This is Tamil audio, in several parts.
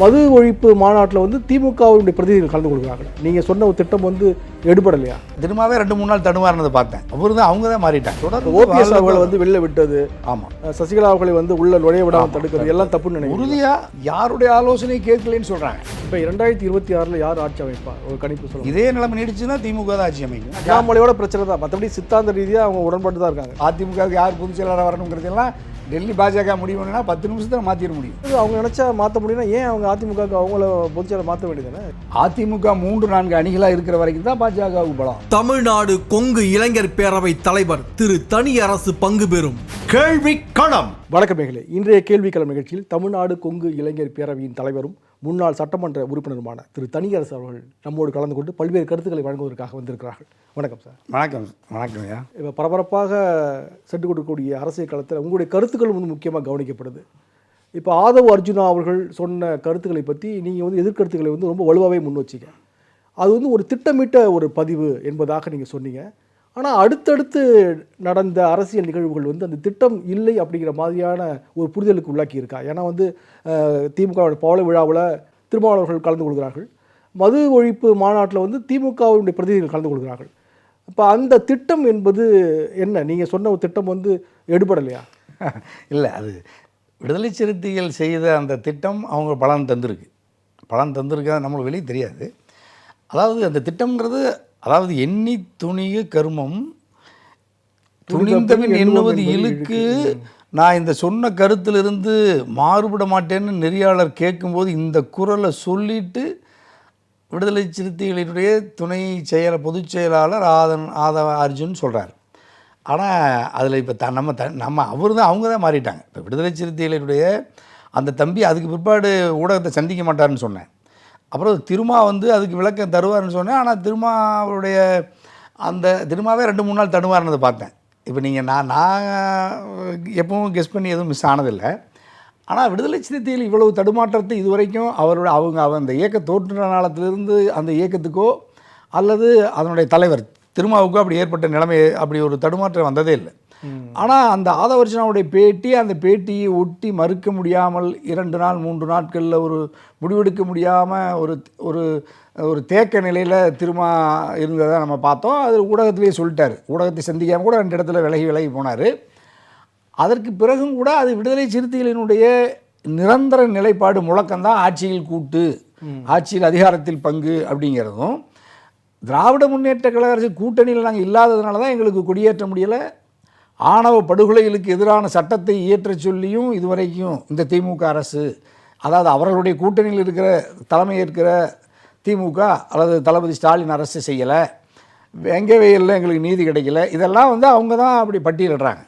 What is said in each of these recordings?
மது ஒழிப்பு மாநாட்டில் வந்து திமுகவுடைய பிரதிநிதிகள் கலந்து கொடுக்குறாங்க. நீங்கள் சொன்ன ஒரு திட்டம் வந்து எடுபடலையா? திரும்பவே 2-3 நாள் தடுமாறினதை பார்த்தேன். அவர் தான் அவங்க தான் மாறிட்டாங்க. தொடர்ந்து ஓபிஎஸ் அவர்களை வந்து வெளில விட்டது, ஆமாம், சசிகலா அவர்களை வந்து உள்ள நுழைய விடாமல் தடுக்கிறது எல்லாம் தப்புன்னு நினைக்கிறேன். உறுதியாக யாருடைய ஆலோசனை கேட்கலன்னு சொல்கிறாங்க. இப்போ 2026 யார் ஆட்சி அமைப்பா? ஒரு கணிப்பு சொல்லுங்கள். இதே நிலைமை நீடிச்சுன்னா திமுக தான் ஆட்சி அமைக்கும். அண்ணாமலையோட பிரச்சனை தான், மற்றபடி சித்தாந்த ரீதியாக அவங்க உடன்பாட்டு தான் இருக்காங்க. அதிமுகவுக்கு யார் பொதுச் செயலாளராக வரணுங்கிறதெல்லாம் டெல்லி பாஜக முடிவு பண்ணா 10 நிமிஷத்தில் மாற்றிட முடியும். அவங்க நினச்சா மாற்ற முடியும்னா ஏன் அவங்க அதிமுகவுக்கு அவங்கள பொதுச்செயலாளர் மாற்ற வேண்டியதானே? அதிமுக 3-4 அணிகளாக இருக்கிற வரைக்கும் தான் பாஜகவுக்கு பலம். தமிழ்நாடு கொங்கு இளைஞர் பேரவை தலைவர் திரு தனியரசு பங்கு பெறும் கேள்வி களம். வணக்கம் நேயர்களே, இன்றைய கேள்விக்களம் நிகழ்ச்சியில் தமிழ்நாடு கொங்கு இளைஞர் பேரவையின் தலைவரும் முன்னாள் சட்டமன்ற உறுப்பினருமான திரு தனியரசு அவர்கள் நம்மோடு கலந்து கொண்டு பல்வேறு கருத்துக்களை வழங்குவதற்காக வந்திருக்கிறார்கள். வணக்கம் சார். வணக்கம். வணக்கம் ஐயா. இப்போ பரபரப்பாக சென்று கொடுக்கக்கூடிய அரசியல் களத்தில் உங்களுடைய கருத்துக்கள் வந்து முக்கியமாக கவனிக்கப்படுது. இப்போ ஆதவ் அர்ஜுனா அவர்கள் சொன்ன கருத்துக்களை பற்றி நீங்கள் வந்து எதிர்கருத்துக்களை வந்து ரொம்ப வலுவாகவே முன் வச்சிங்க. அது வந்து ஒரு திட்டமிட்ட ஒரு பதிவு என்பதாக நீங்கள் சொன்னீங்க. ஆனால் அடுத்தடுத்து நடந்த அரசியல் நிகழ்வுகள் வந்து அந்த திட்டம் இல்லை அப்படிங்கிற மாதிரியான ஒரு புரிதலுக்கு உள்ளாக்கி இருக்கா? ஏன்னா வந்து திமுக பவள விழாவில் திருமாவளவர்கள் கலந்து கொள்கிறார்கள், மது ஒழிப்பு மாநாட்டில் வந்து திமுகவுடைய பிரதிநிதிகள் கலந்து கொள்கிறார்கள். இப்போ அந்த திட்டம் என்பது என்ன? நீங்கள் சொன்ன ஒரு திட்டம் வந்து எடுபடலையா? இல்லை, அது விடுதலை சிறுத்தைகள் செய்த அந்த திட்டம் அவங்க பலன் தந்திருக்கா நம்மளுக்கு வெளியே தெரியாது. அதாவது அந்த திட்டம்ங்கிறது, அதாவது எண்ணி துணிய கருமம் துணிந்தவன் எண்ணுவது இழுக்கு. நான் இந்த சொன்ன கருத்திலிருந்து மாறுபட மாட்டேன்னு நெறியாளர் கேட்கும்போது இந்த குரலை சொல்லிட்டு விடுதலை சிறுத்தைகளினுடைய துணை பொதுச் செயலாளர் ஆதவ அர்ஜுன் சொல்கிறார். ஆனால் அதில் இப்போ நம்ம அவர் தான் அவங்க தான் மாறிட்டாங்க. இப்போ விடுதலை சிறுத்தைகளினுடைய அந்த தம்பி அதுக்கு பிற்பாடு ஊடகத்தை சந்திக்க மாட்டார்னு சொன்னேன். அப்புறம் திருமா வந்து அதுக்கு விளக்கம் தருவார்னு சொன்னேன். ஆனால் திருமாவுடைய திருமாவே 2-3 நாள் தடுமாறினதை பார்த்தேன். இப்போ நீங்கள் நான் எப்பவும் கெஸ் பண்ணி எதுவும் மிஸ் ஆனதில்லை. ஆனால் விடுதலை சிறுத்தைகள் இவ்வளவு தடுமாற்றத்தை இதுவரைக்கும் அவங்க அந்த இயக்க தோற்ற நாளத்திலிருந்து அந்த இயக்கத்துக்கோ அல்லது அதனுடைய தலைவர் திருமாவுக்கோ அப்படி ஏற்பட்ட நிலைமை, அப்படி ஒரு தடுமாற்றம் வந்ததே இல்லை. ஆனால் அந்த ஆதவ அர்ஜுனாவுடைய அந்த பேட்டியை ஒட்டி மறுக்க முடியாமல் 2 நாள் 3 நாட்களில் ஒரு முடிவெடுக்க முடியாமல் ஒரு ஒரு தேக்க நிலையில் திருமா இருந்ததை நம்ம பார்த்தோம். அது ஊடகத்திலேயே சொல்லிட்டார். ஊடகத்தை சந்திக்காமல் கூட 2 இடத்துல விலகி போனார். அதற்கு பிறகும் கூட அது விடுதலை சிறுத்தைகளினுடைய நிரந்தர நிலைப்பாடு முழக்கம்தான் ஆட்சியில் கூட்டு, ஆட்சியில் அதிகாரத்தில் பங்கு அப்படிங்கிறதும். திராவிட முன்னேற்ற கழக அரசு கூட்டணியில் நாங்கள் இல்லாததுனால தான் எங்களுக்கு கொடியேற்ற முடியலை. ஆணவ படுகொலைகளுக்கு எதிரான சட்டத்தை இயற்ற சொல்லியும் இதுவரைக்கும் இந்த திமுக அரசு, அதாவது அவர்களுடைய கூட்டணியில் இருக்கிற தலைமை ஏற்கிற திமுக அல்லது தளபதி ஸ்டாலின் அரசு செய்யலை. வெங்கவேலில் எங்களுக்கு நீதி கிடைக்கல. இதெல்லாம் வந்து அவங்க தான் அப்படி பட்டியலிடுறாங்க.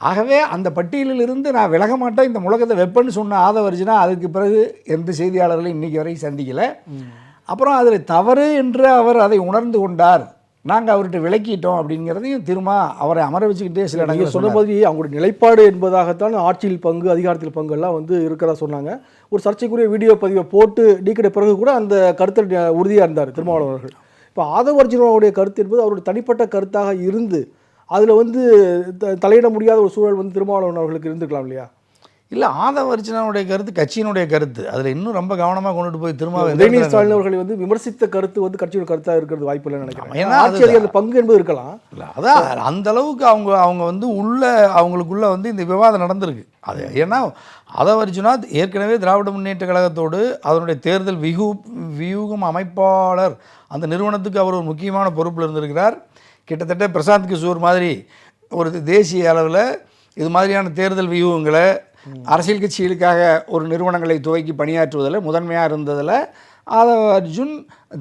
ஆகவே அந்த பட்டியலிலிருந்து நான் விலக மாட்டேன், இந்த முழக்கத்தை வெப்பன்னு சொன்ன ஆதவ அர்ஜுனா அதுக்கு பிறகு எந்த செய்தியாளர்களையும் இன்றைக்கி வரைக்கும் சந்திக்கலை. அப்புறம் அதில் தவறு என்று அவர் அதை உணர்ந்து கொண்டார், நாங்கள் அவர்கிட்ட விளக்கிட்டோம் அப்படிங்கிறதையும் திரும்ப அவரை அமர வச்சுக்கிட்டே சில இடங்கள் சொன்ன மாதிரி அவங்களுடைய நிலைப்பாடு என்பதாகத்தான் ஆட்சியில் பங்கு அதிகாரத்தில் பங்கு எல்லாம் வந்து இருக்கிறதா சொன்னாங்க. ஒரு சர்ச்சைக்குரிய வீடியோ பதிவை போட்டு நீக்கிட்ட பிறகு கூட அந்த கருத்தில் உறுதியாக இருந்தார் திருமாவளவன் அவர்கள். இப்போ ஆதவ அர்ஜுனாவுடைய கருத்து என்பது அவருடைய தனிப்பட்ட கருத்தாக இருந்து அதில் வந்து தலையிட முடியாத ஒரு சூழல் வந்து திருமாவளவன் அவர்களுக்கு இருந்துக்கலாம் இல்லையா? இல்லை, ஆதவ அர்ஜுனாவுடைய கருத்து கட்சியினுடைய கருத்து. அதில் இன்னும் ரொம்ப கவனமாக கொண்டுட்டு போய் திரும்ப உதயநிதி ஸ்டாலின் அவர்களை வந்து விமர்சித்த கருத்து வந்து கட்சியோட கருத்தாக இருக்கிறது வாய்ப்பு இல்லைன்னு நினைக்கிறேன். ஏன்னா ஆட்சியர் பங்கு என்பது இருக்கலாம். இல்லை, அதான் அந்த அளவுக்கு அவங்க வந்து அவங்களுக்குள்ள வந்து இந்த விவாதம் நடந்திருக்கு. அது ஏன்னா ஆதவ அர்ஜுனா ஏற்கனவே திராவிட முன்னேற்ற கழகத்தோடு அதனுடைய தேர்தல் வியூகம் அமைப்பாளர் அந்த நிறுவனத்துக்கு அவர் ஒரு முக்கியமான பொறுப்பில் இருந்திருக்கிறார். கிட்டத்தட்ட பிரசாந்த் கிஷோர் மாதிரி ஒரு தேசிய அளவில் இது மாதிரியான தேர்தல் வியூகங்களை அரசியல் கட்சிகளுக்காக ஒரு நிறுவனங்களை துவக்கி பணியாற்றுவதில் முதன்மையாக இருந்ததில் ஆதவ அர்ஜுன்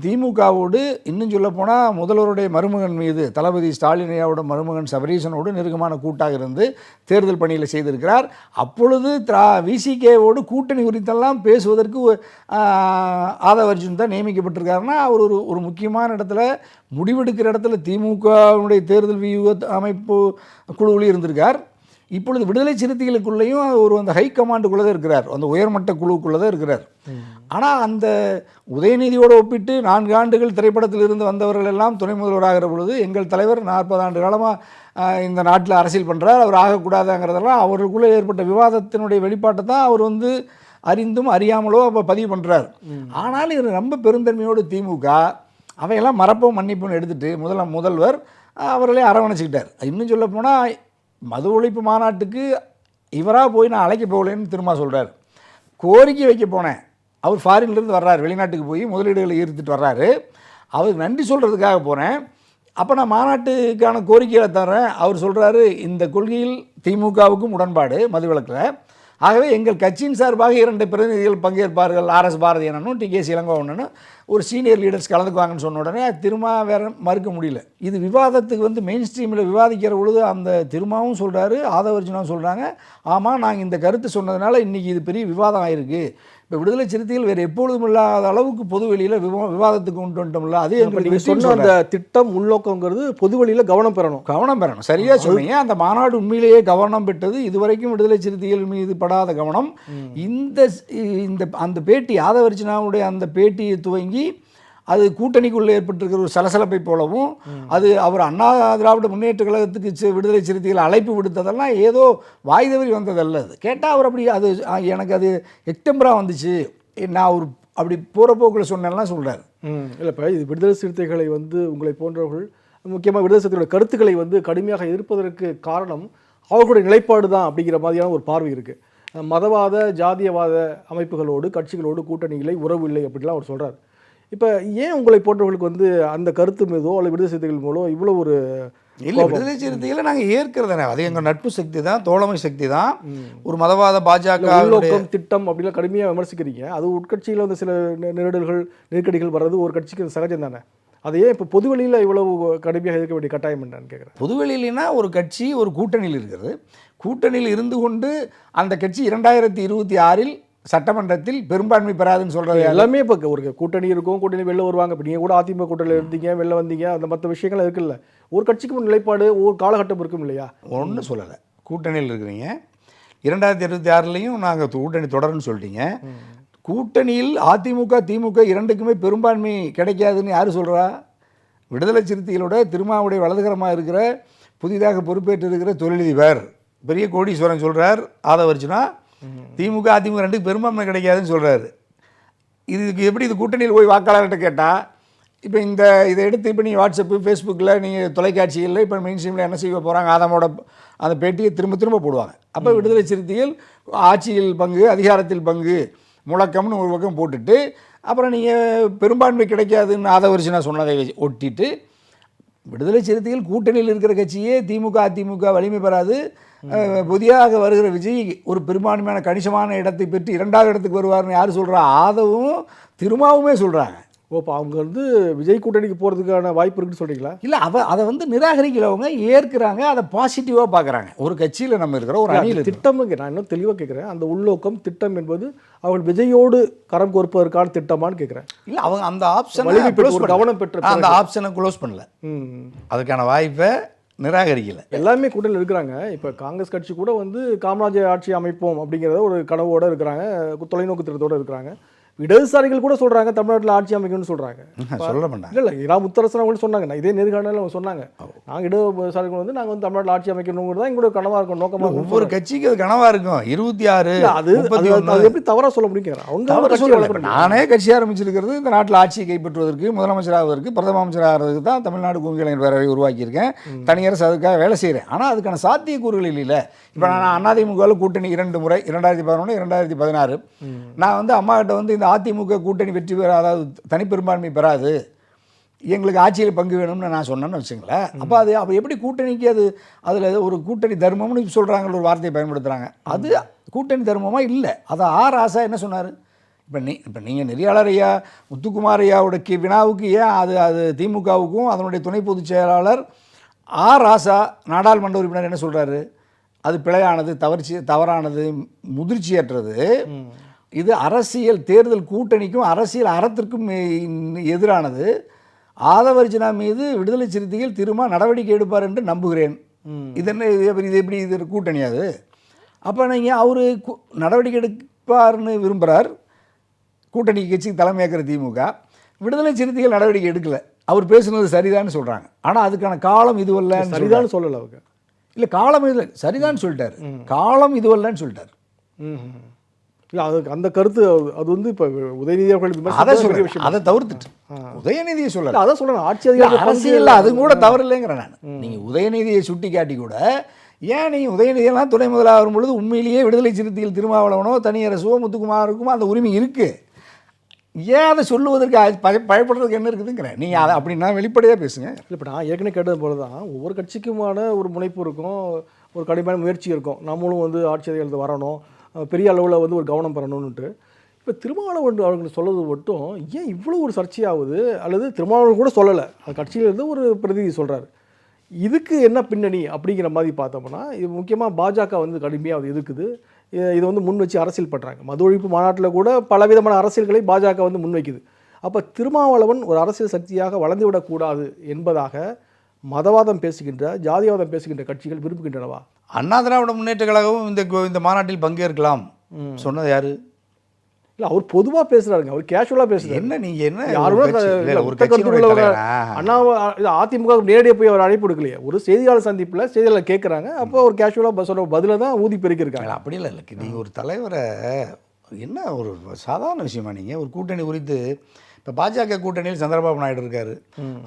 திமுகவோடு, இன்னும் சொல்லப்போனால் முதல்வருடைய மருமகன் மீது தளபதி ஸ்டாலினையாவோட மருமகன் சபரீசனோடு நெருக்கமான கூட்டாக இருந்து தேர்தல் பணியில் செய்திருக்கிறார். அப்பொழுது விசிகேவோடு கூட்டணி குறித்தெல்லாம் பேசுவதற்கு ஆதவ அர்ஜுன் தான் நியமிக்கப்பட்டிருக்காருன்னா அவர் ஒரு முக்கியமான இடத்துல முடிவெடுக்கிற இடத்துல திமுகவுடைய தேர்தல் வியூக அமைப்பு குழுவில் இருந்திருக்கார். இப்பொழுது விடுதலை சிறுத்தைகளுக்குள்ளேயும் ஒரு அந்த ஹை கமாண்டுக்குள்ளே தான் இருக்கிறார், அந்த உயர்மட்ட குழுவுக்குள்ளே தான் இருக்கிறார். ஆனால் அந்த உதயநிதியோடு ஒப்பிட்டு 4 ஆண்டுகள் திரைப்படத்தில் இருந்து வந்தவர்கள் எல்லாம் துணை முதல்வராகிற பொழுது எங்கள் தலைவர் 40 ஆண்டு காலமாக இந்த நாட்டில் அரசியல் பண்ணுறார், அவர் ஆகக்கூடாதுங்கிறதெல்லாம் அவருக்குள்ளே ஏற்பட்ட விவாதத்தினுடைய வெளிப்பாட்டை தான் அவர் வந்து அறிந்தும் அறியாமலோ அப்போ பதிவு பண்ணுறாரு. ஆனாலும் இது ரொம்ப பெருந்தன்மையோடு திமுக அவையெல்லாம் மறப்போம் மன்னிப்புன்னு எடுத்துகிட்டு முதல்வர் அவர்களே அரவணைச்சிக்கிட்டார். இன்னும் சொல்ல போனால் மது ஒழிப்பு மாநாட்டுக்கு இவராக போய் நான் அழைக்க போகலன்னு திரும்ப சொல்கிறார். கோரிக்கை வைக்க போனேன், அவர் ஃபாரின்லேருந்து வர்றாரு, வெளிநாட்டுக்கு போய் முதலீடுகளை ஈர்த்துட்டு வர்றாரு, அவருக்கு நன்றி சொல்கிறதுக்காக போகிறேன். அப்போ நான் மாநாட்டுக்கான கோரிக்கைகளை தர்றேன். அவர் சொல்கிறாரு, இந்த கொள்கையில் திமுகவுக்கும் உடன்பாடு மதுவிலக்கில், ஆகவே எங்கள் கட்சியின் சார்பாக 2 பிரதிநிதிகள் பங்கேற்பார்கள், ஆர்எஸ் பாரதியனும் டிகேசி இளங்கோவனும் ஒரு சீனியர் லீடர்ஸ் கலந்துக்குவாங்கன்னு சொன்ன உடனே திரும்ப வேற மறுக்க முடியல. இது விவாதத்துக்கு மெயின் ஸ்ட்ரீமில் விவாதிக்கிற பொழுது அந்த திருமாவும் சொல்கிறாரு, ஆதவர்ஜுனாவும் சொல்கிறாங்க, ஆமாம் நாங்கள் இந்த கருத்து சொன்னதுனால இன்றைக்கி இது பெரிய விவாதம் ஆயிருக்கு. இப்போ விடுதலை சிறுத்தைகள் வேறு எப்பொழுதும் இல்லாத அளவுக்கு பொது வெளியில் விவாதத்துக்கு கொண்டு வந்துட்டோம்ல. அதே நீங்கள் சொன்ன அந்த திட்டம் உள்நோக்கங்கிறது பொது வெளியில் கவனம் பெறணும். சரியாக சொன்னீங்க. அந்த மாநாடு உண்மையிலேயே கவனம் பெற்றது. இதுவரைக்கும் விடுதலை சிறுத்தைகள் மீது படாத கவனம். அந்த பேட்டி ஆதவர்ஜுனாவுடைய அந்த பேட்டியை துவங்கி அது கூட்டணிக்குள்ளே ஏற்பட்டிருக்கிற ஒரு சலசலப்பை போலவும், அது அவர் அண்ணா திராவிட முன்னேற்ற கழகத்துக்கு விடுதலை சிறுத்தைகள் அழைப்பு விடுத்ததெல்லாம் ஏதோ வாய் தவறி வந்ததல்ல. அது கேட்டால் அவர் அப்படி அது எனக்கு அது எக்டம்பராக வந்துச்சு, நான் ஒரு அப்படி போகிற போக்கில் சொன்னேன்லாம் சொல்கிறார். இல்லை, இப்போ இது விடுதலை சிறுத்தைகளை உங்களை போன்றவர்கள் முக்கியமாக விடுதலை சிறுத்தைகளோட கருத்துக்களை கடுமையாக எதிர்ப்பதற்கு காரணம் அவர்களுடைய நிலைப்பாடு தான் அப்படிங்கிற மாதிரியான ஒரு பார்வை இருக்குது. மதவாத ஜாதியவாத அமைப்புகளோடு கட்சிகளோடு கூட்டணிகளை உறவு இல்லை அப்படின்லாம் அவர் சொல்கிறார். இப்போ ஏன் உங்களை போன்றவர்களுக்கு அந்த கருத்து மீதோ அல்லது விடுதலை சிறுத்தைகள் மூலம் இவ்வளோ ஒரு இல்லை, விடுதலை சிறுத்தைகளை நாங்கள் ஏற்கிறதானே, அது எங்கள் நட்பு சக்தி தான், தோழமை சக்தி தான். ஒரு மதவாத பாஜக திட்டம் அப்படிலாம் கடுமையாக விமர்சிக்கிறீங்க. அது உட்கட்சியில் சில நெருக்கடிகள் வர்றது ஒரு கட்சிக்கு சகஜம் தானே. அதையே இப்போ பொதுவெளியில் இவ்வளவு கடுமையாக இருக்க வேண்டிய கட்டாயம் என்னன்னு கேட்குறேன். பொதுவெளியிலனா ஒரு கட்சி ஒரு கூட்டணியில் இருக்கிறது. கூட்டணியில் இருந்து கொண்டு அந்த கட்சி 2026 சட்டமன்றத்தில் பெரும்பான்மை பெறாதுன்னு சொல்கிறது எல்லாமே. இப்போ ஒரு கூட்டணி இருக்கும், கூட்டணி வெளில வருவாங்க. இப்போ நீங்கள் கூட அதிமுக கூட்டணியில் இருந்தீங்க, வெளில வந்தீங்க, அந்த மற்ற விஷயங்கள் இருக்குல்ல. ஒரு கட்சிக்கு நிலைப்பாடு ஒரு காலகட்டம் இருக்கும் இல்லையா? ஒன்றும் சொல்லலை, கூட்டணியில் இருக்கிறீங்க. 2026 நாங்கள் கூட்டணி தொடருன்னு சொல்லிட்டீங்க. கூட்டணியில் அதிமுக திமுக இரண்டுக்குமே பெரும்பான்மை கிடைக்காதுன்னு யார் சொல்கிறா? விடுதலை சிறுத்தைகளோட திருமாவுடைய வலதுகரமாக இருக்கிற புதிதாக பொறுப்பேற்று இருக்கிற தொழிலதிபர் பெரிய கோடீஸ்வரன் சொல்கிறார், ஆதவர்ஜுனா திமுக அதிமுக ரெண்டுக்கு பெரும்பான்மை கிடைக்காதுன்னு சொல்கிறாரு. இதுக்கு எப்படி இது கூட்டணியில் போய் வாக்காளர்கிட்ட கேட்டால், இப்போ இதை எடுத்து இப்போ நீங்கள் வாட்ஸ்அப்பு ஃபேஸ்புக்கில் நீங்கள் தொலைக்காட்சிகளில் இப்போ மெயின் ஸ்ட்ரீமில் என்ன செய்ய போகிறாங்க, ஆதமோட அந்த பேட்டியை திரும்ப போடுவாங்க. அப்போ விடுதலை சிறுத்தைகள் ஆட்சியில் பங்கு அதிகாரத்தில் பங்கு முழக்கம்னு ஒரு பக்கம் போட்டுட்டு, அப்புறம் நீங்கள் பெரும்பான்மை கிடைக்காதுன்னு ஆதவர்ஜுனா சொன்னதை ஒட்டிட்டு, விடுதலை சிறுத்தைகள் கூட்டணியில் இருக்கிற கட்சியே திமுக அதிமுக வலிமை பெறாது, புதியாக வருகிற விஜய் ஒரு பெரும்பான்மையான கணிசமான இடத்தை பெற்று 2வது இடத்துக்கு வருவார்னு யார் சொல்கிறா? ஆதவும் திருமாவுமே சொல்கிறாங்க. இப்போ அவங்க விஜய் கூட்டணிக்கு போகிறதுக்கான வாய்ப்பு இருக்குன்னு சொல்கிறீங்களா? இல்லை, அதை நிராகரிக்கிறவங்க ஏற்கிறாங்க, அதை பாசிட்டிவாக பார்க்குறாங்க. ஒரு கட்சியில் நம்ம இருக்கிற ஒரு அணியில் திட்டமுங்க. நான் இன்னும் தெளிவாக கேட்குறேன், அந்த உள்நோக்கம் திட்டம் என்பது அவர்கள் விஜயோடு கரம் கோர்ப்பதற்கான திட்டமானு கேட்குறேன். இல்லை, அவங்க அந்த ஆப்ஷனை கவனம் பெற்ற அந்த ஆப்ஷனை க்ளோஸ் பண்ணல, அதுக்கான வாய்ப்பை நிராகரிக்கலை. எல்லாமே கூட்டணியில் இருக்கிறாங்க. இப்போ காங்கிரஸ் கட்சி கூட காமராஜர் ஆட்சி அமைப்போம் அப்படிங்கிறத ஒரு கனவோடு இருக்கிறாங்க, தொலைநோக்கு திட்டத்தோடு இருக்கிறாங்க. இடதுசாரிகள் கூட சொல்கிறாங்க தமிழ்நாட்டில் ஆட்சி அமைக்கணும்னு சொல்கிறாங்க. சொல்ல மாட்டாங்க. இல்லை, இரா முத்தரசன் அவங்க சொன்னாங்க, நான் இதே நேர்காணலில் அவங்க சொன்னாங்க, நாங்கள் இடதுசாரிகள் நாங்கள் தமிழ்நாட்டில் ஆட்சி அமைக்கணுங்கிறது தான் எங்களோட கனவாக இருக்கும், நோக்கமாக. ஒவ்வொரு கட்சிக்கு அது கனவாக இருக்கும். 26 அது எப்படி தவறாக சொல்ல முடியும்? அவங்க நானே கட்சி ஆரம்பிச்சிருக்கிறது இந்த நாட்டில் ஆட்சியை கைப்பற்றுவதற்கு, முதலமைச்சராவதற்கு, பிரதம அமைச்சராகிறதுக்கு தான் தமிழ்நாடு குங்கிளைஞர் பேரவை உருவாக்கியிருக்கேன். தனியரசு அதுக்காக வேலை செய்கிறேன். ஆனால் அதுக்கான சாத்தியக்கூறுகள் இல்லை. இப்போ நான் அதிமுகவில் கூட்டணி 2 முறை 2011 2016 நான் அம்மா கிட்ட இந்த அதிமுக கூட்டணி வெற்றி பெற, அதாவது தனிப்பெரும்பான்மை பெறாது, எங்களுக்கு ஆட்சியில் பங்கு வேணும்னு நான் சொன்னேன்னு வச்சுங்களேன். அப்போ எப்படி கூட்டணிக்கு அதில் ஒரு கூட்டணி தர்மம்னு சொல்கிறாங்க, ஒரு வார்த்தையை பயன்படுத்துகிறாங்க. அது கூட்டணி தர்மமாக இல்லை. அதை ராசா என்ன சொன்னார்? இப்போ நீங்கள் நெறியாளர் ஐயா முத்துக்குமார் ஐயாவோட வினாவுக்கு ஏன் அது திமுகவுக்கும் அதனுடைய துணை பொதுச் செயலாளர் ராசா நாடாளுமன்ற உறுப்பினர் என்ன சொல்கிறாரு? அது பிழையானது, தவறானது, முதிர்ச்சியற்றது. இது அரசியல் தேர்தல் கூட்டணிக்கும் அரசியல் அறத்திற்கும் எதிரானது. ஆதவர்ஜுனா மீது விடுதலை சிறுத்தைகள் திரும்ப நடவடிக்கை எடுப்பார் என்று நம்புகிறேன். இது எப்படி இது கூட்டணியாது? அப்போ நீங்கள் அவர் நடவடிக்கை எடுப்பார்னு விரும்புகிறார். கூட்டணி கட்சிக்கு தலைமையாக்கிற திமுக விடுதலை சிறுத்தைகள் நடவடிக்கை எடுக்கலை. அவர் பேசுனது சரிதான்னு சொல்கிறாங்க. ஆனால் அதுக்கான காலம் இதுவல்ல. சரிதான்னு சொல்லலை அவங்க. இல்லை, காலம் இல்லை, சரிதான்னு சொல்லிட்டார். காலம் இதுவல்லன்னு சொல்லிட்டார். இல்லை அதுக்கு அந்த கருத்து அது வந்து இப்போ உதயநிதி அவர்கள் அதை விமர்சிப்பது பெரிய சொல்ல விஷயம். அதை தவிர்த்துட்டு உதயநிதியை இல்லை, சொல்லல. அதான் சொல்கிறேன் ஆட்சி அதிகாரத்தை அரசியல் அது கூட தவறு இல்லைங்கிறேன் நான். நீங்கள் உதயநிதியை சுட்டி காட்டி கூட ஏன் நீங்கள் உதயநிதியெல்லாம் துணை முதலாக வரும் பொழுது உண்மையிலேயே விடுதலை சிறுத்தைகள் திருமாவளவனோ தனியரசோ முத்துக்குமாருக்குமோ அந்த உரிமை இருக்குது. ஏன் அதை சொல்லுவதற்கு பயப்படுறதுக்கு என்ன இருக்குதுங்கிறேன். நீங்கள் அதை அப்படின்னா வெளிப்படையாக பேசுங்க. இல்லை இப்போ நான் ஏற்கனவே கேட்டது போல தான் ஒவ்வொரு கட்சிக்குமான ஒரு முனைப்பு இருக்கும், ஒரு கடுமையான முயற்சி இருக்கும். நம்மளும் வந்து ஆட்சி அதிகாரத்துக்கு வரணும், பெரிய அளவில் வந்து ஒரு கவனம் பெறணும்னுட்டு. இப்போ திருமாவளவன் அவர்கள் சொல்வது மட்டும் ஏன் இவ்வளோ ஒரு சர்ச்சையாகுது? அல்லது திருமாவளவன் கூட சொல்லலை, அது கட்சியிலேருந்து ஒரு பிரதிநிதி சொல்கிறாரு. இதுக்கு என்ன பின்னணி அப்படிங்கிற மாதிரி பார்த்தோம்னா, இது முக்கியமாக பாஜக வந்து கடுமையாக அது எதுக்குது, இதை வந்து முன் வச்சு அரசியல் பண்ணுறாங்க. மது ஒழிப்பு மாநாட்டில் கூட பலவிதமான அரசியல்களை பாஜக வந்து முன்வைக்குது. அப்போ திருமாவளவன் ஒரு அரசியல் சக்தியாக வளர்ந்து விடக்கூடாது என்பதாக மதவாதம் பேசுகின்ற, ஜாதிவாதம் பேசுகின்ற கட்சிகள் விரும்புகின்றனவா? அண்ணா திராவிட முன்னேற்ற கழகமும் இந்த மாநாட்டில் பங்கேற்கலாம் சொன்னது யாரு? இல்லை, அவர் பொதுவாக பேசுகிறாருங்க, அவர் கேஷுவலாக பேசுகிறார். என்ன நீங்கள் என்ன யாரும் அண்ணா அதிமுக நேரடியாக போய் அவர் அழைப்பு எடுக்கலையே, ஒரு செய்தியாளர் சந்திப்பில் செய்தியாளர் கேட்குறாங்க, அப்போ ஒரு கேஷுவலாக சொல்கிற பதில தான் ஊதி பெருக்கிருக்காங்க. அப்படி இல்லை இல்லை, நீங்கள் ஒரு தலைவரை என்ன ஒரு சாதாரண விஷயமா நீங்கள் ஒரு கூட்டணி குறித்து இப்போ பாஜக கூட்டணியில் சந்திரபாபு நாயுடு இருக்கார்.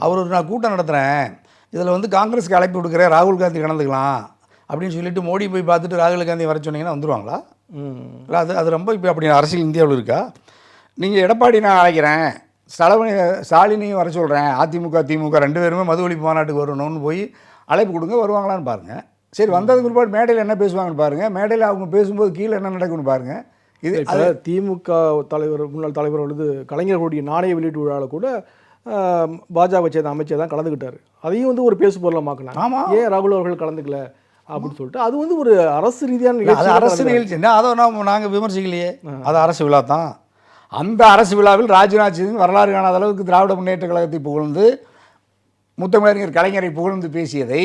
அவர் ஒரு நான் கூட்டம் நடத்துகிறேன், இதில் வந்து காங்கிரஸுக்கு அழைப்பு கொடுக்குறேன், ராகுல் காந்தி கலந்துக்கலாம் அப்படின்னு சொல்லிட்டு மோடி போய் பார்த்துட்டு ராகுல் காந்தி வர சொன்னீங்கன்னா வந்துடுவாங்களா? இல்லை, அது ரொம்ப இப்போ அப்படி அரசியல் இந்தியாவில் இருக்கா? நீங்கள் எடப்பாடி நான் அழைக்கிறேன், ஸ்டாலினையும் வர சொல்கிறேன், அதிமுக திமுக 2 பேருமே மது ஒழிப்பு மாநாட்டுக்கு வரணும்னு போய் அழைப்பு கொடுங்க, வருவாங்களான்னு பாருங்கள். சரி, வந்ததுக்கு பிற்பாடு மேடையில் என்ன பேசுவாங்கன்னு பாருங்கள், மேடையில் அவங்க பேசும்போது கீழே என்ன நடக்கும்னு பாருங்கள். இது திமுக தலைவர், முன்னாள் தலைவர் வந்து கலைஞர்களுடைய நாணய வெளியீட்டு விழாவில் கூட பாஜக சேர்ந்த அமைச்சர் தான் கலந்துக்கிட்டார். அதையும் வந்து ஒரு பேசு பொருளமாக்கலாம். ஆமாம், ஏன் ராகுல் அவர்கள் கலந்துக்கல அப்படின்னு சொல்லிட்டு அது வந்து ஒரு அரசு ரீதியான அது அரசு நிகழ்ச்சி. அதை நாங்கள் விமர்சிக்கலையே, அது அரசு விழா தான். அந்த அரசு விழாவில் ராஜ்நாத் சிங் வரலாறு காணாத அளவுக்கு திராவிட முன்னேற்ற கழகத்தை புகழ்ந்து முத்தமிழறிஞர் கலைஞரை புகழ்ந்து பேசியதை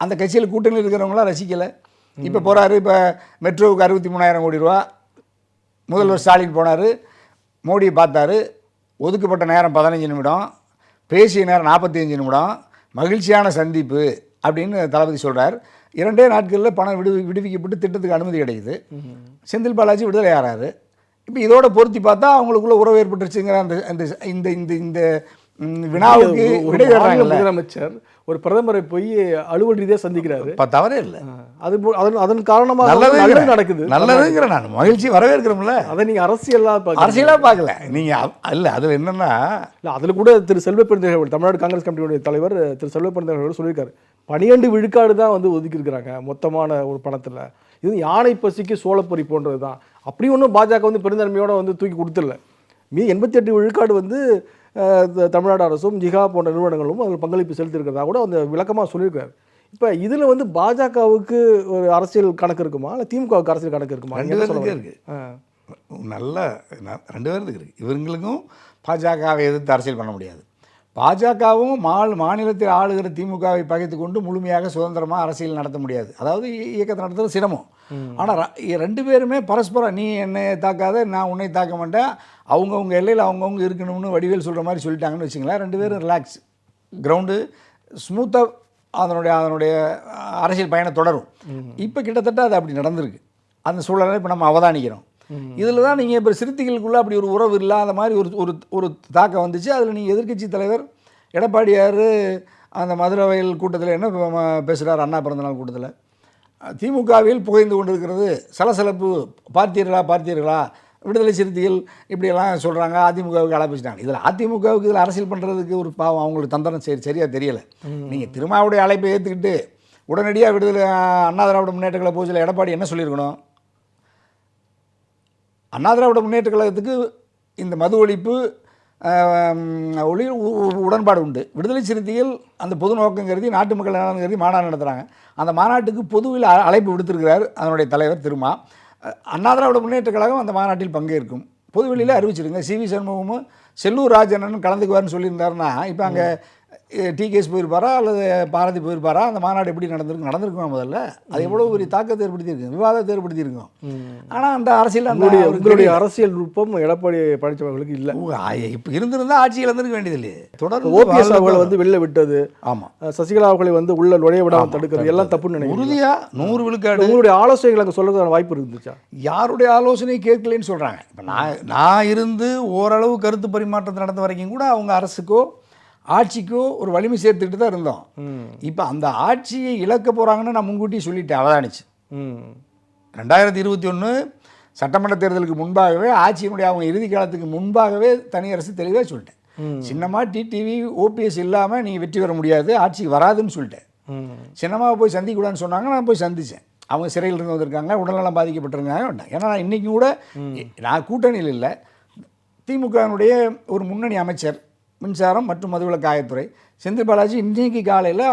அந்த கட்சியில் கூட்டணியில் இருக்கிறவங்களாம் ரசிக்கலை. இப்போ போகிறாரு, இப்போ மெட்ரோவுக்கு 63,000 கோடி ரூபா, முதல்வர் ஸ்டாலின் போனார், மோடியை பார்த்தாரு, ஒதுக்கப்பட்ட நேரம் 15 நிமிடம், பேசிய நேரம் 45 நிமிடம், மகிழ்ச்சியான சந்திப்பு அப்படின்னு தளபதி சொல்கிறார். 2 நாட்களில் பணம் விடுவிக்கப்பட்டு திட்டத்துக்கு அனுமதி கிடைக்குது. செந்தில் பாலாஜி விடுதலை ஆகிறாரு. இப்போ இதோட பொருத்தி பார்த்தா அவங்களுக்குள்ள உறவு ஏற்பட்டுருச்சுங்கிற அந்த இந்த இந்த இந்த வினாவுக்கு முதலமைச்சர் ஒரு பிரதமரை போய் அலுவல் ரீதியாக சந்திக்கிறாரு, தவறே இல்லை. அதன் காரணமாக நடக்குது. நல்லதுங்கிற நான் மகிழ்ச்சி வரவேற்கிறோம்ல. அதை நீங்கள் அரசியலாக பார்க்கல நீங்கள். இல்லை, அதில் என்னென்னா, இல்லை அதில் கூட திரு செல்வ பெருந்தகைகள், தமிழ்நாடு காங்கிரஸ் கமிட்டியுடைய தலைவர் திரு செல்வ பெருந்தகைகள் சொல்லியிருக்காரு, 12 விழுக்காடு தான் வந்து ஒதுக்கியிருக்கிறாங்க மொத்தமான ஒரு பணத்தில். இது யானை பசிக்கு சோளப்பொறி போன்றது தான். அப்படி ஒன்றும் பாஜக வந்து பெருந்தன்மையோடு வந்து தூக்கி கொடுத்துடல. 88 விழுக்காடு வந்து தமிழ்நாடு அரசும் ஜிகா போன்ற நிறுவனங்களும் அதில் பங்களிப்பு செலுத்தியிருக்கிறதா கூட அந்த விளக்கமாக சொல்லியிருக்காரு. இப்போ இதில் வந்து பாஜகவுக்கு ஒரு அரசியல் கணக்கு இருக்குமா, இல்லை திமுகவுக்கு அரசியல் கணக்கு இருக்குமா? 2 பேருக்கு இருக்குது. நல்ல 2 பேருக்கு இருக்குது. இவங்களுக்கும் பாஜகவை எதிர்த்து அரசியல் பண்ண முடியாது. பாஜகவும் மாநிலத்தில் ஆளுகிற திமுகவை பகைத்து கொண்டு முழுமையாக சுதந்திரமாக அரசியல் நடத்த முடியாது. அதாவது இயக்கத்தை நடத்துறது சிரமம். ஆனால் 2 பேருமே பரஸ்பரம் நீ என்னை தாக்காத, நான் உன்னை தாக்க மாட்டேன், அவங்கவுங்க எல்லையில் அவங்கவுங்க இருக்கணும்னு வடிவேல் சொல்கிற மாதிரி சொல்லிட்டாங்கன்னு வச்சுங்களேன். 2 பேரும் ரிலாக்ஸ், கிரவுண்டு ஸ்மூத்தாக அதனுடைய அரசியல் பயணம் தொடரும். இப்போ கிட்டத்தட்ட அது அப்படி நடந்திருக்கு. அந்த சூழலை இப்போ நம்ம அவதானிக்கிறோம். இதில் தான் நீங்கள் இப்போ சிறுத்தைகளுக்குள்ளே அப்படி ஒரு உறவு இல்லாத மாதிரி ஒரு தாக்கம் வந்துச்சு. அதில் நீங்கள் எதிர்க்கட்சி தலைவர் எடப்பாடியார் அந்த மதுரை வயல் கூட்டத்தில் என்ன பேசுகிறார், அண்ணா பிறந்தநாள் கூட்டத்தில் திமுகவில் புகைந்து கொண்டிருக்கிறது சலசலப்பு, பார்த்தீர்களா விடுதலை சிறுத்தைகள் இப்படியெல்லாம் சொல்கிறாங்க, அதிமுகவுக்கு அழைப்பிச்சிட்டாங்க. இதில் அதிமுகவுக்கு இதில் அரசியல் பண்ணுறதுக்கு ஒரு பாவம் அவங்களுக்கு தந்திரம் சரியாக தெரியலை. நீங்கள் திருமாவுடைய அழைப்பை ஏற்றுக்கிட்டு உடனடியாக விடுதலை அண்ணா திராவிட முன்னேற்ற கழக பூஜையில் எடப்பாடி என்ன சொல்லியிருக்கணும், அண்ணா திராவிட முன்னேற்ற கழகத்துக்கு இந்த மது ஒழிப்பு உடன்பாடு உண்டு, விடுதலை சிறுத்தைகள் அந்த பொது நோக்கம் கருதி நாட்டு மக்கள் நலன் கருதி மாநாடு நடத்துகிறாங்க, அந்த மாநாட்டுக்கு பொதுவில் அழைப்பு விடுத்திருக்கிறார் அதனுடைய தலைவர் திருமா. அண்ணா திராவிட முன்னேற்ற கழகம் அந்த மாநாட்டில் பங்கேற்கும், பொதுவெளியில் அறிவிச்சிருங்க. சி.வி. சண்முகமும் செல்லூர் ராஜண்ணனும் கலந்துக்குவார்னு சொல்லியிருந்தாருன்னா இப்போ அங்கே டிகேஎஸ் போயிருப்பாரா அல்லது பாரதி போயிருப்பாரா, அந்த மாநாடு எப்படி நடந்திருக்குமா முதல்ல, அது எவ்வளோ பெரிய தாக்கத்தை ஏற்படுத்தியிருக்கு, விவாதத்தை ஏற்படுத்தியிருக்கோம். ஆனால் அந்த அரசியல் உங்களுடைய அரசியல் நுட்பம் எடப்பாடி பழனிசாமி அவர்களுக்கு இல்லை. இப்போ இருந்திருந்தால் ஆட்சி இழந்திருக்க வேண்டியது இல்லையே. தொடர்ந்து ஓபிஎஸ் அவர்களை வந்து வெளில விட்டது, ஆமாம், சசிகலா அவர்களை வந்து உள்ள நுழைய விடாமல் தடுக்கிறது எல்லாம் தப்புன்னு நினைக்கிறேன். உறுதியாக 100 விழுக்காடு. உங்களுடைய ஆலோசனைகள் அங்கே சொல்கிறதுக்கான வாய்ப்பு இருந்துச்சா? யாருடைய ஆலோசனை கேட்கலன்னு சொல்கிறாங்க. இப்போ நான் இருந்து ஓரளவு கருத்து பரிமாற்றத்தை நடந்த வரைக்கும் கூட அவங்க அரசுக்கோ ஆட்சிக்கோ ஒரு வலிமை சேர்த்துக்கிட்டு தான் இருந்தோம். இப்போ அந்த ஆட்சியை இழக்க போகிறாங்கன்னு நான் முன்கூட்டி சொல்லிட்டேன், அவதானிச்சு. 2021 சட்டமன்ற தேர்தலுக்கு முன்பாகவே, ஆட்சியினுடைய அவங்க இறுதி காலத்துக்கு முன்பாகவே தனி அரசு தெளிவாக சொல்லிட்டேன். சின்னமாக டிடிவி ஓபிஎஸ் இல்லாமல் நீங்கள் வெற்றி பெற முடியாது, ஆட்சிக்கு வராதுன்னு சொல்லிட்டேன். சின்னமாக போய் சந்திக்கூடாதுன்னு சொன்னாங்க, நான் போய் சந்தித்தேன். அவங்க சிறையில் இருந்து வந்திருக்காங்க, உடல்நலம் பாதிக்கப்பட்டிருந்தாங்க. ஏன்னா நான் இன்றைக்கி கூட நான் கூட்டணியில் இல்லை, திமுகவினுடைய ஒரு முன்னணி அமைச்சர் மின்சாரம் மற்றும் மதுவிலக்கு ஆயத்துறை செந்தில் பாலாஜி இன்றைக்கு காலையில்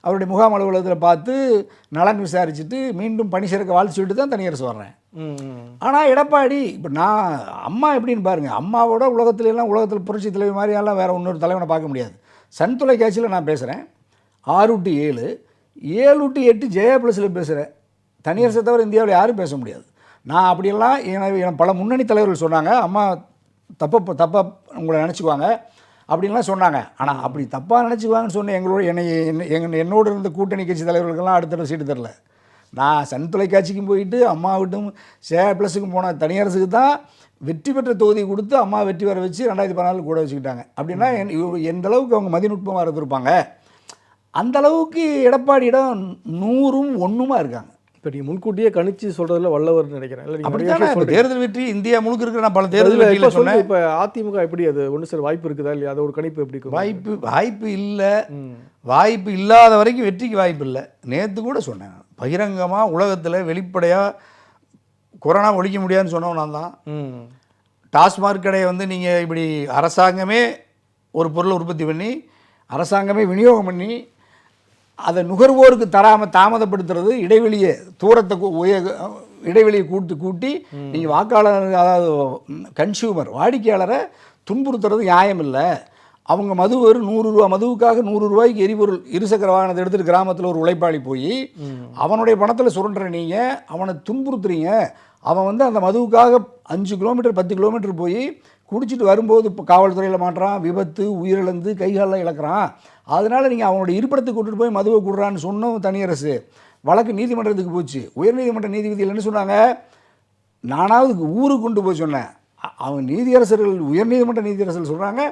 அவருடைய முகாம் அலுவலகத்தில் பார்த்து நலன் விசாரிச்சுட்டு மீண்டும் பணி சிறக்க வாழ்த்து சொல்லிட்டு தான் தனியரசு வர்றேன். ஆனால் எடப்பாடி இப்போ நான் அம்மா எப்படின்னு பாருங்கள், அம்மாவோட உலகத்தில் புரட்சி தலைவர் மாதிரியெல்லாம் வேறு இன்னொரு தலைவனை பார்க்க முடியாது. சன் தொலைக்காட்சியில் நான் பேசுகிறேன் 6 to 7, 7 to 8 ஜெயா ப்ளஸில் பேசுகிறேன். தனியரசை தவிர இந்தியாவில் யாரும் பேச முடியாது. நான் அப்படியெல்லாம் என பல முன்னணி தலைவர்கள் சொன்னாங்க, அம்மா தப்பாக உங்களை நினச்சிக்குவாங்க அப்படின்லாம் சொன்னாங்க. ஆனால் அப்படி தப்பாக நினச்சிக்குவாங்கன்னு சொன்ன என்னோட இருந்த கூட்டணி கட்சி தலைவர்களுக்கெல்லாம் அடுத்த சீட்டு தரல. நான் சன் தொலைக்காட்சிக்கும் போயிட்டு அம்மாவிட்டும் +க்கும் போன தனியரசுக்கு தான் வெற்றி பெற்ற தொகுதி கொடுத்து அம்மா வெற்றி வர வச்சு 2014 கூட வச்சுக்கிட்டாங்க. அப்படின்னா எந்த அளவுக்கு அவங்க மதிநுட்பமாக இருந்திருப்பாங்க. அந்த அளவுக்கு எடப்பாடியிடம் 100ம் 1மா இருக்காங்க. இப்போ நீங்கள் முன்கூட்டியே கணிச்சு சொல்கிறதுல வல்லவர்னு நினைக்கிறேன். இல்லை அப்படித்தானே தேர்தல் வெற்றி இந்தியா முழுக்க இருக்கிற நான் பல தேர்தல் வெற்றியில் சொன்னேன். இப்போ அதிமுக எப்படி அது ஒன்று சார் வாய்ப்பு இருக்குதா இல்லையா? அது ஒரு கணிப்பு எப்படி வாய்ப்பு இல்லை. வாய்ப்பு இல்லாத வரைக்கும் வெற்றிக்கு வாய்ப்பு இல்லை. நேற்று கூட சொன்னேன் பகிரங்கமாக, உலகத்தில் வெளிப்படையாக கொரோனா ஒழிக்க முடியாதுன்னு சொன்னோம் நான் தான். டாஸ்மாக் கடையை வந்து நீங்கள் இப்படி அரசாங்கமே ஒரு பொருளை உற்பத்தி பண்ணி அரசாங்கமே விநியோகம் பண்ணி அதை நுகர்வோருக்கு தாமதப்படுத்துறது, இடைவெளியை கூட்டி நீங்கள் வாக்காளர், அதாவது கன்சியூமர் வாடிக்கையாளரை துன்புறுத்துறது நியாயம் இல்லை. அவங்க மது ஒரு 100 ரூபா மதுவுக்காக 100 ரூபாய்க்கு எரிபொருள் இருசக்கர வாகனத்தை எடுத்துகிட்டு கிராமத்தில் ஒரு உழைப்பாளி போய் அவனுடைய பணத்தில் சுரண்டுற நீங்கள் அவனை துன்புறுத்துறீங்க. அவன் வந்து அந்த மதுவுக்காக 5 கிலோமீட்டர் 10 கிலோமீட்டர் போய் குடிச்சிட்டு வரும்போது இப்போ காவல்துறையில் மாட்டுறான், விபத்து, உயிரிழந்து கைகாலில் இழக்கிறான். அதனால் நீங்கள் அவனுடைய இருப்பிடத்துக்கு கூட்டிட்டு போய் மதுவை கொடுறான்னு சொன்னோம் தனியரசு. வழக்கு நீதிமன்றத்துக்கு போச்சு. உயர்நீதிமன்ற நீதிபதிகள் என்ன சொன்னாங்க, நானாவது ஊருக்கு கொண்டு போய் சொன்னேன். அவங்க நீதியரசர்கள், உயர்நீதிமன்ற நீதியரசர்கள் சொல்கிறாங்க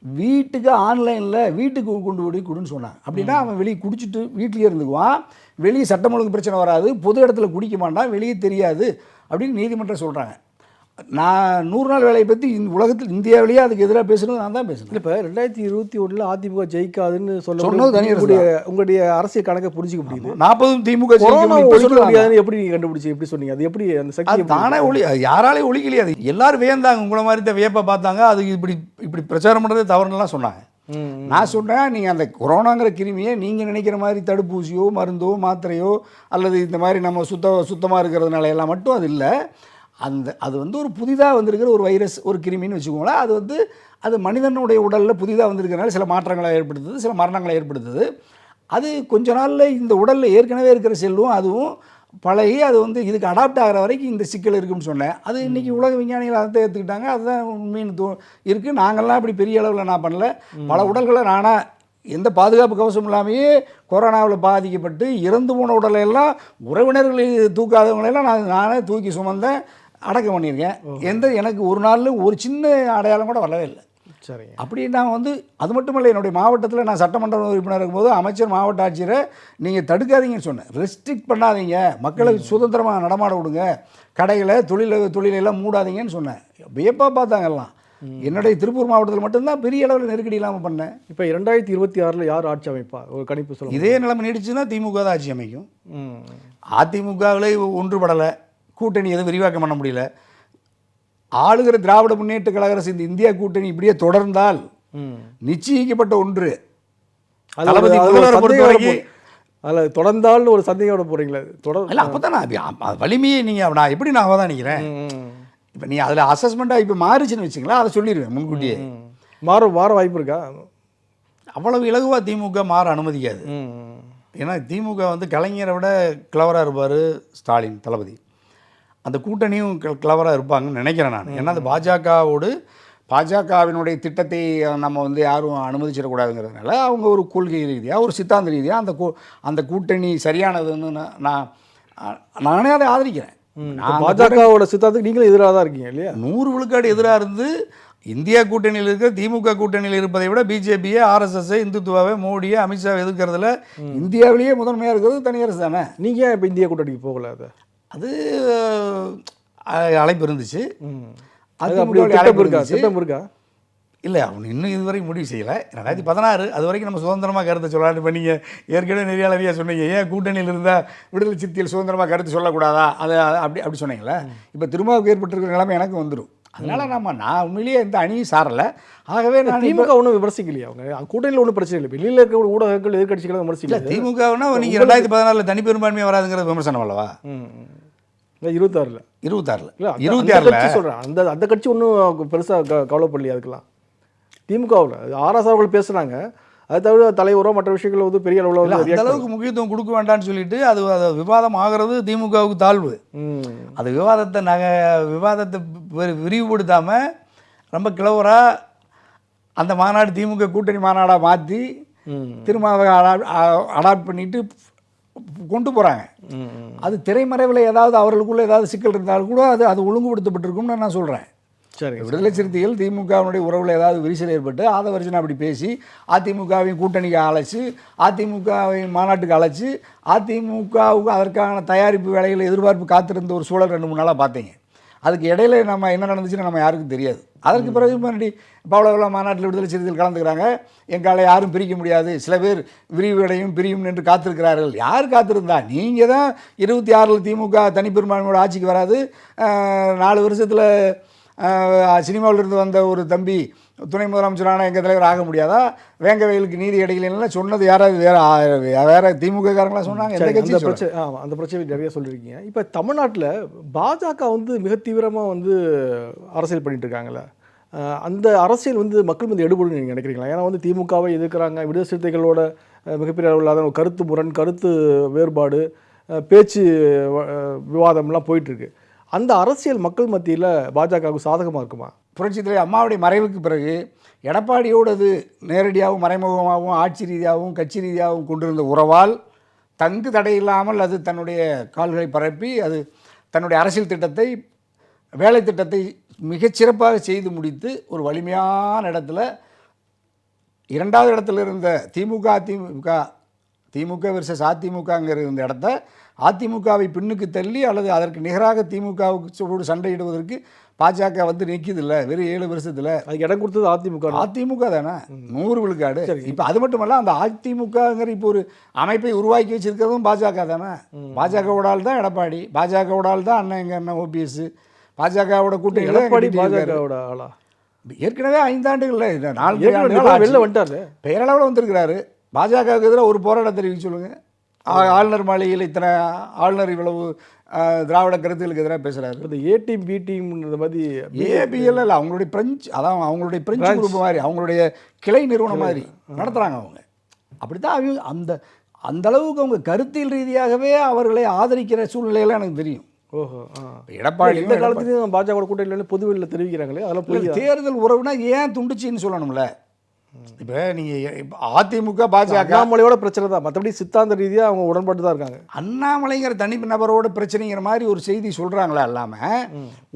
வீட்டுக்கு ஆன்லைனில் வீட்டுக்கு கொண்டு போய் கொடுன்னு சொன்னாங்க. அப்படின்னா அவன் வெளியே குடிச்சிட்டு வீட்லேயே இருந்துக்குவான், வெளியே சட்டம் ஒழுங்கு பிரச்சனை வராது, பொது இடத்துல குடிக்க மாட்டான், வெளியே தெரியாது அப்படின்னு நீதிமன்றம் சொல்கிறாங்க. நான் 100 நாள் வேலையை பற்றி உலகத்தில் இந்தியாவிலேயே அதுக்கு எதிராக பேசுகிறது நான் தான் பேசுகிறேன். இப்போ 2021 அதிமுக ஜெயிக்காதுன்னு சொன்னது தனியாக உங்களுடைய அரசியல் கணக்கை புரிஞ்சிக்க முடியுது. 40 திமுக முடியாதுன்னு எப்படி நீங்கள் கண்டுபிடிச்சி எப்படி சொன்னீங்க? அது எப்படி அந்த சக்தி தானே யாராலையும் ஒழிக்கலையே. அது எல்லாரும் வியந்தாங்க, உங்களை மாதிரி தான் வியப்பை பார்த்தாங்க. அது இப்படி பிரச்சாரம் பண்ணுறது தவறுலாம் சொன்னாங்க. நான் சொன்னேன், நீங்கள் அந்த கொரோனாங்கிற கிருமியை நீங்கள் நினைக்கிற மாதிரி தடுப்பூசியோ மருந்தோ மாத்திரையோ அல்லது இந்த மாதிரி நம்ம சுத்தமாக இருக்கிறதுனால எல்லாம் மட்டும் அது இல்லை. அது வந்து ஒரு புதிதாக வந்திருக்கிற ஒரு வைரஸ், ஒரு கிருமின்னு வச்சுக்கோங்களேன். அது மனிதனுடைய உடலில் புதிதாக வந்திருக்கிறனால சில மாற்றங்களை ஏற்படுத்துது, சில மரணங்களை ஏற்படுத்துது. அது கொஞ்ச நாளில் இந்த உடலில் ஏற்கனவே இருக்கிற செல்லும் அதுவும் பழகி அது வந்து இதுக்கு அடாப்ட் ஆகிற வரைக்கும் இந்த சிக்கல் இருக்குன்னு சொன்னேன். அது இன்றைக்கி உலக விஞ்ஞானிகள் அதை ஏற்றுக்கிட்டாங்க. அதுதான் உண்மைன்னு இருக்குது. நாங்கள்லாம் இப்படி பெரிய அளவில் நான் பண்ணல. பல உடல்களை நானாக எந்த பாதுகாப்பு கவசம் இல்லாமையே கொரோனாவில் பாதிக்கப்பட்டு இறந்து போன உடலையெல்லாம் உறவினர்கள் தூக்காதவங்களெல்லாம் நானே தூக்கி சுமந்தேன், அடக்கம் பண்ணியிருக்கேன். எனக்கு ஒரு நாளில் ஒரு சின்ன அடையாளம் கூட வரவே இல்லை. சரி. அப்படி நான் வந்து அது மட்டும் இல்லை, என்னுடைய மாவட்டத்தில் நான் சட்டமன்ற உறுப்பினர் இருக்கும்போது அமைச்சர் மாவட்ட ஆட்சியரை நீங்கள் தடுக்காதீங்கன்னு சொன்னேன். ரெஸ்ட்ரிக்ட் பண்ணாதீங்க, மக்களை சுதந்திரமாக நடமாட விடுங்க, கடைகளை தொழிலெல்லாம் மூடாதீங்கன்னு சொன்னேன். வியப்பாக பார்த்தாங்க எல்லாம். என்னுடைய திருப்பூர் மாவட்டத்தில் மட்டும்தான் பெரிய அளவில் நெருக்கடி இல்லாமல் பண்ணேன். இப்போ 2026 யார் ஆட்சி அமைப்பா? ஒரு கணிப்பு சொல்லுங்கள். இதே நிலைமை நீடிச்சுன்னா திமுக தான் ஆட்சி அமைக்கும். அதிமுகவில் ஒன்றுபடலை, கூட்டணி எதுவும் விரிவாக்கம் பண்ண முடியல. ஆளுகிற திராவிட முன்னேற்ற கழக அரசு இந்த இந்தியா கூட்டணி இப்படியே தொடர்ந்தால் நிச்சயிக்கப்பட்ட ஒன்று தளபதி அதில் தொடர்ந்தால் ஒரு சந்தேகம் போகிறீங்களா? இல்லை, அப்போ தான் நான் வலிமையை நீங்கள் நான் எப்படி நான் அவதானிக்கிறேன். இப்போ நீ அதில் அசஸ்மெண்ட்டாக இப்போ மாறிச்சுன்னு வச்சுங்களா, அதை சொல்லிடுவேன் முன்கூட்டியே. மாற வாய்ப்பு இருக்கா? அவ்வளவு இலகுவாக திமுக மாற அனுமதிக்காது. ஏன்னா திமுக வந்து கலைஞரை விட கிளவராக இருப்பார் ஸ்டாலின் தளபதி. அந்த கூட்டணியும் கிளவராக இருப்பாங்கன்னு நினைக்கிறேன் நான். ஏன்னா அது பாஜகவினுடைய திட்டத்தை நம்ம வந்து யாரும் அனுமதிச்சிடக்கூடாதுங்கிறதுனால அவங்க ஒரு கொள்கை ரீதியாக ஒரு சித்தாந்த ரீதியாக அந்த கூட்டணி சரியானதுன்னு நானே அதை ஆதரிக்கிறேன். பாஜகவோட சித்தாந்தத்துக்கு நீங்களும் எதிராக தான் இருக்கீங்க இல்லையா? 100 விழுக்காடு எதிராக இருந்து இந்தியா கூட்டணியில் இருக்க திமுக கூட்டணியில் இருப்பதை விட பிஜேபியை, ஆர்எஸ்எஸ்ஸை, இந்துத்துவாவை, மோடியை, அமித்ஷாவை எதிர்க்கிறதுல இந்தியாவிலேயே முதன்மையாக இருக்கிறது தனியரசு தானே. நீங்கள் ஏன் இப்போ இந்தியா கூட்டணிக்கு போகல? அது அழைப்பு இருந்துச்சு. திட்டம் இருக்கா? இல்லை, அவன் இன்னும் இதுவரை முடிவு செய்யலை. 2016 அது வரைக்கும் நம்ம சுதந்திரமாக கருத்தை சொல்லலாம். இப்போ நீங்கள் ஏற்கனவே நிறைய சொன்னீங்க, ஏன் கூட்டணியில் இருந்தால் விடுதலை சிறுத்தைகள் சுதந்திரமாக கருத்து சொல்லக்கூடாதா, அது அப்படி சொன்னீங்களே. இப்போ திருமாவுக்கு ஏற்பட்டிருக்கிற நிலைமை எனக்கு வந்துடும். அதனால் நான் உண்மையிலேயே எந்த அணியும் சாரலை. ஆகவே நான் திமுக ஒன்றும் விமர்சிக்கலையே. அவங்க கூட்டணியில் ஒன்றும் பிரச்சனை இல்லை. வெளியில் இருக்க ஊடகங்கள் எதிர்கட்சிகளை விமர்சிக்கல. திமுகனா நீங்கள் 2016 தனி பெரும்பான்மையாக வராதுங்கிறது விமர்சனம் அல்லவா? 26 சொல்கிறேன். அந்த கட்சி ஒன்றும் பெருசாக கவலைப்படலையா அதுக்கெல்லாம்? திமுகவில் ஆர்எஸ் அவர்கள் பேசுகிறாங்க. அது தவிர தலைவரோ மற்ற விஷயங்கள் வந்து பெரிய அளவில் அந்த அளவுக்கு முக்கியத்துவம் கொடுக்க வேண்டாம்னு சொல்லிட்டு அது விவாதம் ஆகிறது திமுகவுக்கு தாழ்வு. அது விவாதத்தை விரிவுபடுத்தாமல் ரொம்ப கிளவராக அந்த மாநாடு திமுக கூட்டணி மாநாடாக மாற்றி திரும்ப அடாப்ட் பண்ணிட்டு கொண்டு போகிறாங்க. அது திரைமறைவில் ஏதாவது அவர்களுக்குள்ள ஏதாவது சிக்கல் இருந்தாலும் கூட அது ஒழுங்குபடுத்தப்பட்டிருக்கும்னு நான் சொல்கிறேன். சரி, விடுதலை சிறுத்தைகள் திமுகவினுடைய உறவில் ஏதாவது விரிசல் ஏற்பட்டு ஆதவர்ஜன் அப்படி பேசி அதிமுகவின் கூட்டணிக்கு அழைச்சி, அதிமுகவின் மாநாட்டுக்கு அழைச்சி, அதிமுகவுக்கு அதற்கான தயாரிப்பு வேலைகளை எதிர்பார்ப்பு காத்திருந்த ஒரு சூழல் 2-3 நாளாக பார்த்தீங்க. அதுக்கு இடையில நம்ம என்ன நடந்துச்சுன்னு நம்ம யாருக்கும் தெரியாது. அதற்கு பிறகு மறுபடி பவளவிழா மாநாட்டில் விடுதலை சிறுத்தைகள் கலந்துக்கிறாங்க. எங்கால யாரும் பிரிக்க முடியாது, சில பேர் விரிவடையும் பிரியும் என்று காத்திருக்கிறார்கள். யார் காத்திருந்தா? நீங்கள் தான் 26 திமுக தனிப்பெரும்பான்மையோட ஆட்சிக்கு வராது. 4 வருஷத்தில் சினிமாவில் இருந்து வந்த ஒரு தம்பி துணை முதலமைச்சரான எங்கள் தலைவர் ஆக முடியாதா? வேங்கவயலுக்கு நீதி கிடைக்கலன்னா சொன்னது யாராவது வேற திமுக காரங்களாம் சொன்னாங்க. அந்த பிரச்சனை நிறைய சொல்லியிருக்கீங்க. இப்போ தமிழ்நாட்டில் பாஜக வந்து மிக தீவிரமாக வந்து அரசியல் பண்ணிட்டு இருக்காங்களே, அந்த அரசியல் வந்து மக்கள் மீது எடுபடும் நீங்கள் நினைக்கிறீங்களா? ஏன்னா வந்து திமுகவை எதிர்க்கிறாங்க, விடுதலை சிறுத்தைகளோட மிகப்பெரிய அளவில்லாத கருத்து முரண், கருத்து வேறுபாடு, பேச்சு விவாதம்லாம் போயிட்டுருக்கு. அந்த அரசியல் மக்கள் மத்தியில் பாஜகவுக்கு சாதகமாக இருக்குமா? புரட்சித் தலைவர் அம்மாவுடைய மறைவுக்கு பிறகு எடப்பாடியோடு அது நேரடியாகவும் மறைமுகமாகவும் ஆட்சி ரீதியாகவும் கட்சி ரீதியாகவும் கொண்டிருந்த உறவால் தங்கு தடையில்லாமல் அது தன்னுடைய கால்களை பரப்பி அது தன்னுடைய அரசியல் திட்டத்தை, வேலை திட்டத்தை மிகச்சிறப்பாக செய்து முடித்து ஒரு வலிமையான இடத்துல 2வது இடத்துல இருந்த திமுக வெர்சஸ் அதிமுகங்கிற இந்த இடத்த அதிமுகவை பின்னுக்கு தள்ளி அல்லது அதற்கு நிகராக திமுகவுக்கு சண்டையிடுவதற்கு பாஜக வந்து நிற்கிதில்லை. வெறும் 7 வருஷத்தில் அதுக்கு இடம் கொடுத்தது அதிமுக தானே, 100 விழுக்காடு. இப்போ அது மட்டுமல்ல, அந்த அதிமுகங்கிற இப்போ ஒரு அமைப்பை உருவாக்கி வச்சிருக்கிறதும் பாஜக தானே. பாஜகவோடால் தான் எடப்பாடி, பாஜகவோடால் தான் எங்கள் அண்ணன் OPS, பாஜகவோட கூட்டணி எடப்பாடி பாஜகவோட ஆளா? ஏற்கனவே 5 ஆண்டுகளில் 4 ஆண்டுகள் வெளில வந்துட்டாரு, பெயரளவில் வந்திருக்கிறாரு. பாஜகவுக்கு எதிராக ஒரு போராட்டம் தெரிவிக்க சொல்லுங்கள். ஆளுநர் மாளிகையில் இத்தனை ஆளுநர் இவ்வளவு திராவிட கருத்துக்களுக்கு எதிராக பேசுகிறாரு. இந்த A டீம் B டீம் இந்த மாதிரி ABL இல்லை, அவங்களுடைய பிரெஞ்சு, அதான் அவங்களுடைய பிரெஞ்சு குரூப் மாதிரி, அவங்களுடைய கிளை நிறுவனம் மாதிரி நடத்துகிறாங்க அவங்க. அப்படி தான் அவங்க அந்த அளவுக்கு அவங்க கருத்தியல் ரீதியாகவே அவர்களை ஆதரிக்கிற சூழ்நிலையெல்லாம் எனக்கு தெரியும். ஓஹோ, எடப்பாடி இந்த காலத்துலேயும் பாஜக கூட்டணியில் பொதுவெளியில் தெரிவிக்கிறாங்களே, அதெல்லாம் தேர்தல் உறவுனா ஏன் துண்டுச்சின்னு சொல்லணும்ல. இப்போ நீங்கள் இப்போ அதிமுக பாஜக அண்ணாமலையோட பிரச்சனை தான், மற்றபடி சித்தாந்த ரீதியாக அவங்க உடன்பாட்டு தான் இருக்காங்க. அண்ணாமலைங்கிற தனிநபரோட பிரச்சனைங்கிற மாதிரி ஒரு செய்தி சொல்கிறாங்களா இல்லாமல்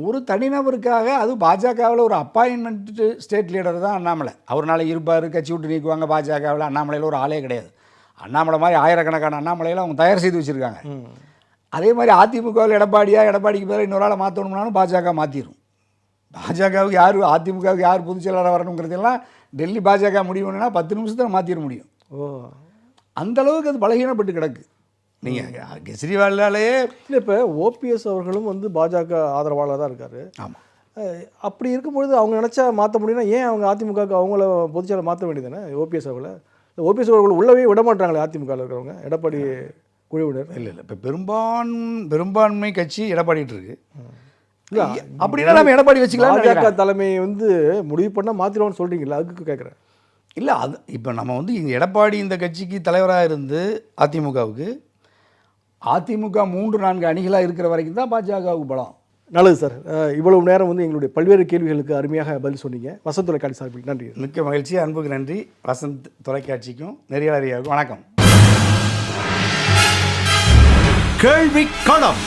ஒரு தனிநபருக்காக, அது பாஜகவில் ஒரு அப்பாயின்மெண்ட் ஸ்டேட் லீடர் தான் அண்ணாமலை. அவர் நாளைக்கு இருப்பார், கட்சி விட்டு நீக்குவாங்க. பாஜகவில் அண்ணாமலையில் ஒரு ஆளே கிடையாது. அண்ணாமலை மாதிரி ஆயிரக்கணக்கான அண்ணாமலையில் அவங்க தயார் செய்து வச்சுருக்காங்க. அதே மாதிரி அதிமுகவில் எடப்பாடிக்கு பேர் இன்னொரு ஆளை மாற்றணும்னாலும் பாஜக மாற்றிடும். பாஜகவுக்கு யார், அதிமுகவுக்கு யார் பொதுச் செயலாளர் வரணுங்கிறதெல்லாம் டெல்லி பாஜக முடிவுன்னா 10 நிமிஷத்தில் மாற்றிட முடியும். அந்த அளவுக்கு அது பலகீனப்பட்டு கிடக்கு. நீங்கள் கெஜ்ரிவாலாலேயே இல்லை, இப்போ OPS அவர்களும் வந்து பாஜக ஆதரவாளர் தான் இருக்கார். ஆமாம், அப்படி இருக்கும்பொழுது அவங்க நினச்சா மாற்ற முடியும்னா ஏன் அவங்க அதிமுகவுக்கு அவங்கள பொதுச்செயலாளர் மாற்ற வேண்டியது தானே? OPS அவர்களை அவர்கள் உள்ளவே விட மாட்டாங்களே அதிமுகவில் இருக்கிறவங்க, எடப்பாடி குழுவினர். இல்லை இப்போ பெரும்பான்மை கட்சி எடப்பாடிட்டு இருக்கு. அப்படின்னா நம்ம எடப்பாடி வச்சுக்கலாம். பாஜக தலைமை வந்து முடிவு பண்ணால் மாற்றிடுவோம்னு சொல்கிறீங்களா? அதுக்கு கேட்குறேன். இல்லை அது இப்போ நம்ம வந்து எடப்பாடி இந்த கட்சிக்கு தலைவராக இருந்து அதிமுகவுக்கு அதிமுக 3-4 அணிகளாக இருக்கிற வரைக்கும் தான் பாஜகவுக்கு பலம். நல்லது சார். இவ்வளவு நேரம் வந்து எங்களுடைய பல்வேறு கேள்விகளுக்கு அருமையாக பதில் சொன்னீங்க. வசந்த் தொலைக்காட்சி சார்பில் நன்றி. மிக்க மகிழ்ச்சி. அன்புக்கு நன்றி. வசந்த் தொலைக்காட்சிக்கும் நெறியாளரியாருக்கும் வணக்கம். கேள்வி களம்.